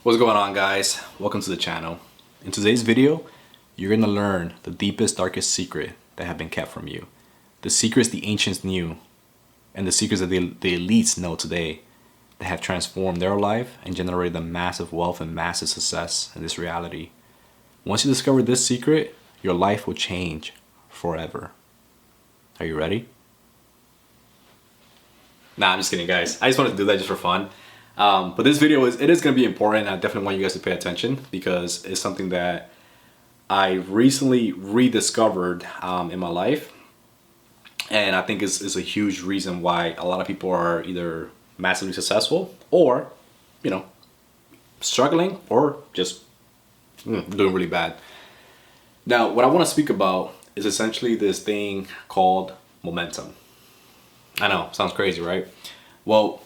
What's going on, guys? Welcome to the channel. In today's video, you're gonna learn the deepest, darkest secret that have been kept from you. The secrets the ancients knew and the secrets that the elites know today that have transformed their life and generated them massive wealth and massive success in this reality. Once you discover this secret, your life will change forever. Are you ready? Nah, I'm just kidding, guys. I just wanted to do that just for fun. But this video is going to be important. I definitely want you guys to pay attention because it's something that I recently rediscovered in my life, and I think is a huge reason why a lot of people are either massively successful or, struggling or just doing really bad. Now, what I want to speak about is essentially this thing called momentum. I know, sounds crazy, right? Well,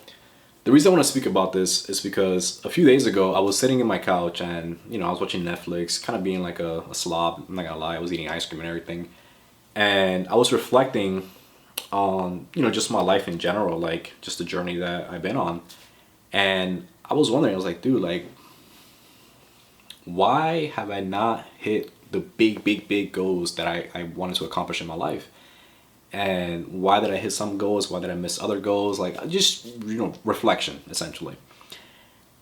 the reason I want to speak about this is because a few days ago I was sitting in my couch and I was watching Netflix, kind of being like a slob. I'm not gonna lie, I was eating ice cream and everything, and I was reflecting on just my life in general, like just the journey that I've been on, and I was wondering, I was like, dude, like, why have I not hit the big goals that I wanted to accomplish in my life? And why did I hit some goals? Why did I miss other goals? Like, just, reflection, essentially.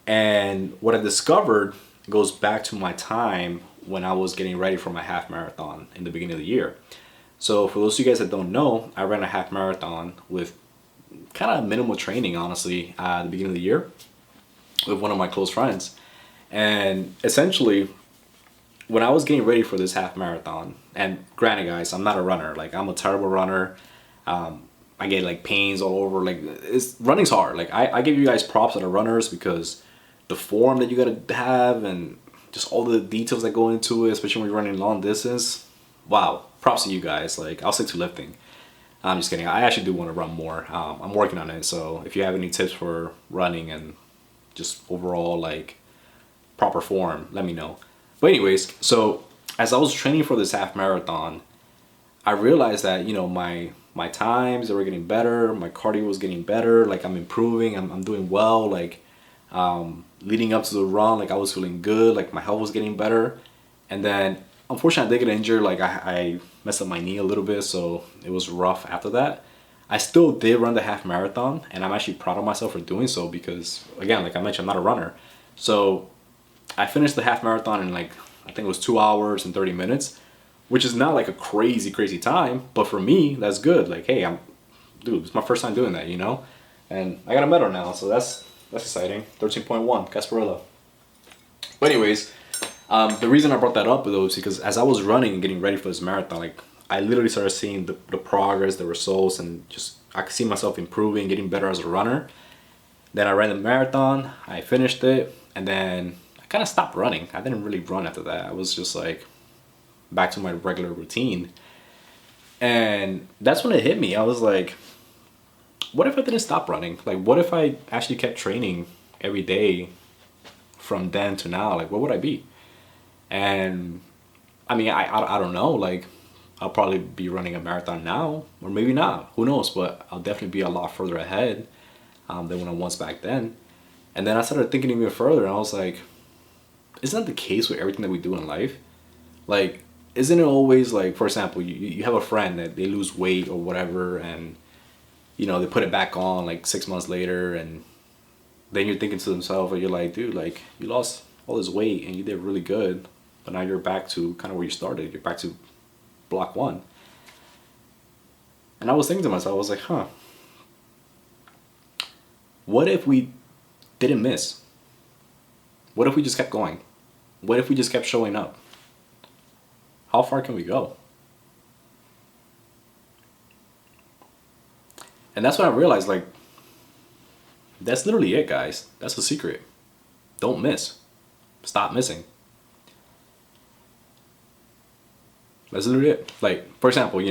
And what I discovered goes back to my time when I was getting ready for my half marathon in the beginning of the year. So for those of you guys that don't know, I ran a half marathon with kind of minimal training, honestly, at the beginning of the year with one of my close friends. And essentially, when I was getting ready for this half marathon, and granted, guys, I'm not a runner. Like, I'm a terrible runner. I get like pains all over. Like, running's hard. Like, I give you guys props that are runners because the form that you gotta have and just all the details that go into it, especially when you're running long distance. Wow, props to you guys. Like, I'll stick to lifting. I'm just kidding. I actually do want to run more. I'm working on it. So if you have any tips for running and just overall like proper form, let me know. But anyways, so as I was training for this half marathon, I realized that, my times, they were getting better, my cardio was getting better, like I'm improving, I'm doing well, like leading up to the run, like I was feeling good, like my health was getting better. And then unfortunately I did get injured, like I messed up my knee a little bit, so it was rough after that. I still did run the half marathon, and I'm actually proud of myself for doing so because, again, like I mentioned, I'm not a runner. So I finished the half marathon in like, I think it was 2 hours and 30 minutes, which is not like a crazy time, but for me, that's good. Like, hey, dude, it's my first time doing that, And I got a medal now, so that's exciting. 13.1, Gasparilla. But anyways, the reason I brought that up though is because as I was running and getting ready for this marathon, like I literally started seeing the progress, the results, and just I could see myself improving, getting better as a runner. Then I ran the marathon, I finished it, and then kind of stopped running. I didn't really run after that. I was just like back to my regular routine. And that's when it hit me. I was like, what if I didn't stop running? Like, what if I actually kept training every day from then to now? Like, what would I be? And I mean, I don't know. Like, I'll probably be running a marathon now, or maybe not. Who knows? But I'll definitely be a lot further ahead than when I was back then. And then I started thinking even further, and I was like, isn't that the case with everything that we do in life? Like, isn't it always like, for example, you have a friend that they lose weight or whatever, and they put it back on like 6 months later, and then you're thinking to themselves, or you're like, dude, like you lost all this weight and you did really good, but now you're back to kind of where you started. You're back to block one. And I was thinking to myself, I was like, huh, what if we didn't miss? What if we just kept going? What if we just kept showing up? How far can we go? And that's when I realized, like, that's literally it, guys. That's the secret. Don't miss. Stop missing. That's literally it. Like, for example,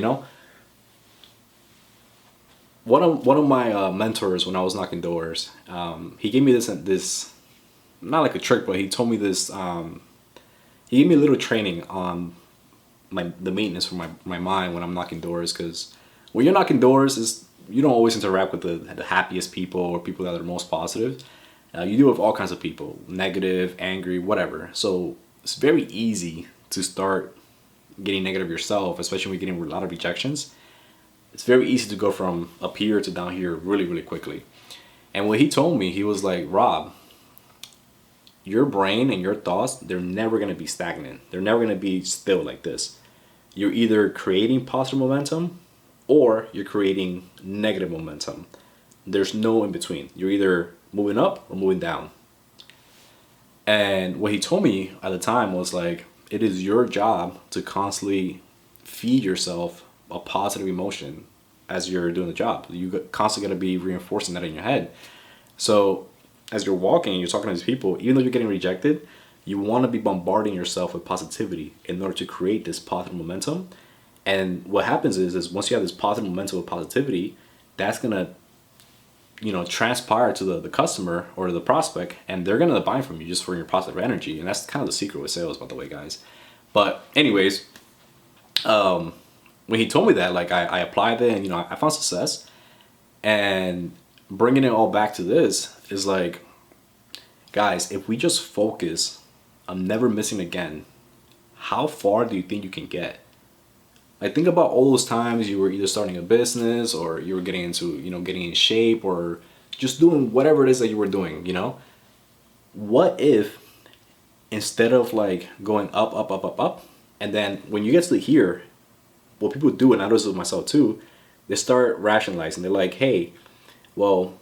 one of my mentors when I was knocking doors, he gave me this not like a trick, but he told me this. He gave me a little training on the maintenance for my mind when I'm knocking doors, because when you're knocking doors, you don't always interact with the happiest people or people that are the most positive. You deal with all kinds of people, negative, angry, whatever. So it's very easy to start getting negative yourself, especially when you're getting a lot of rejections. It's very easy to go from up here to down here really, really quickly. And what he told me, he was like, Rob, your brain and your thoughts, they're never going to be stagnant. They're never going to be still like this. You're either creating positive momentum or you're creating negative momentum. There's no in between. You're either moving up or moving down. And what he told me at the time was like, it is your job to constantly feed yourself a positive emotion as you're doing the job. You constantly got to be reinforcing that in your head. So as you're walking and you're talking to these people, even though you're getting rejected, you want to be bombarding yourself with positivity in order to create this positive momentum. And what happens is once you have this positive momentum of positivity, that's going to, transpire to the customer or the prospect, and they're going to buy from you just for your positive energy. And that's kind of the secret with sales, by the way, guys. But anyways, when he told me that, like I applied it and, I found success. And bringing it all back to this is like, guys, if we just focus on never missing again, how far do you think you can get? Like, think about all those times you were either starting a business or you were getting into, getting in shape or just doing whatever it is that you were doing, What if instead of like going up, up, up, up, up, and then when you get to here, what people do, and I do this with myself too, they start rationalizing. They're like, hey, well,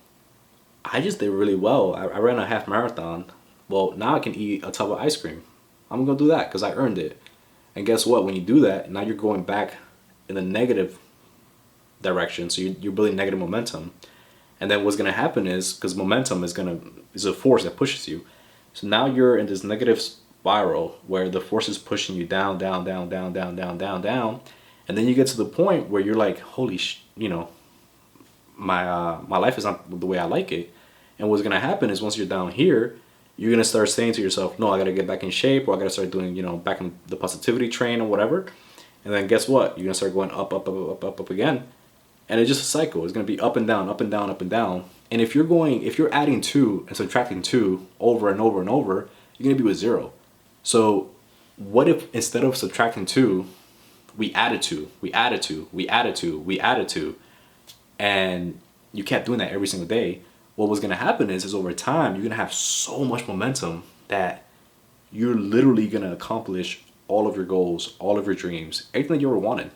I just did really well. I ran a half marathon. Well, now I can eat a tub of ice cream. I'm going to do that because I earned it. And guess what? When you do that, now you're going back in the negative direction. So you're building negative momentum. And then what's going to happen is, because momentum is a force that pushes you. So now you're in this negative spiral where the force is pushing you down, down, down, down, down, down, down, down. And then you get to the point where you're like, holy my life is not the way I like it. And what's going to happen is once you're down here, you're going to start saying to yourself, no, I got to get back in shape, or I got to start doing, back in the positivity train or whatever. And then guess what? You're going to start going up, up, up, up, up, up again. And it's just a cycle. It's going to be up and down, up and down, up and down. And if you're adding 2 and subtracting 2 over and over and over, you're going to be with 0. So what if instead of subtracting 2, we added 2, we added 2, we added 2, we added 2, and you kept doing that every single day? What was going to happen is over time, you're going to have so much momentum that you're literally going to accomplish all of your goals, all of your dreams, everything that you ever wanted.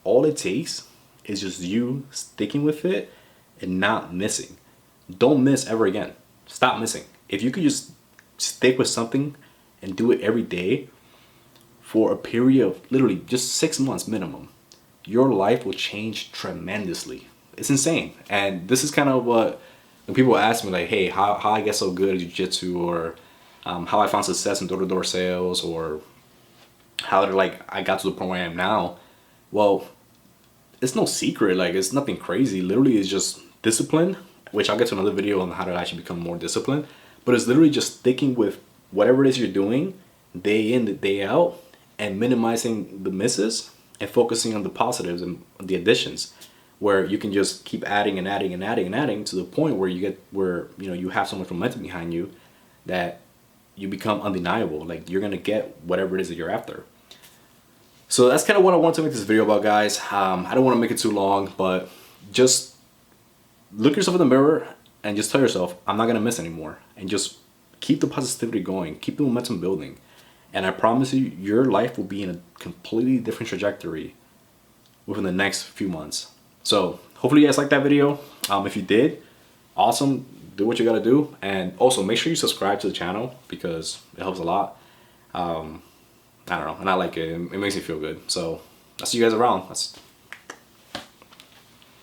All it takes is just you sticking with it and not missing. Don't miss ever again. Stop missing. If you could just stick with something and do it every day for a period of literally just 6 months minimum, your life will change tremendously. It's insane. And this is kind of what, when people ask me like, hey, how I get so good at jiu-jitsu, or how I found success in door-to-door sales, or how I got to the point where I am now. Well, it's no secret. Like, it's nothing crazy. Literally, it's just discipline, which I'll get to another video on how to actually become more disciplined. But it's literally just sticking with whatever it is you're doing day in, day out, and minimizing the misses and focusing on the positives and the additions, where you can just keep adding and adding and adding and adding to the point where you have so much momentum behind you that you become undeniable. Like, you're gonna get whatever it is that you're after. So that's kind of what I want to make this video about, guys. I don't want to make it too long, but just look yourself in the mirror and just tell yourself, I'm not gonna miss anymore, and just keep the positivity going, keep the momentum building, and I promise you, your life will be in a completely different trajectory within the next few months. So hopefully you guys liked that video. If you did, awesome. Do what you gotta do. And also make sure you subscribe to the channel because it helps a lot. I don't know, and I like it. It makes me feel good. So I'll see you guys around.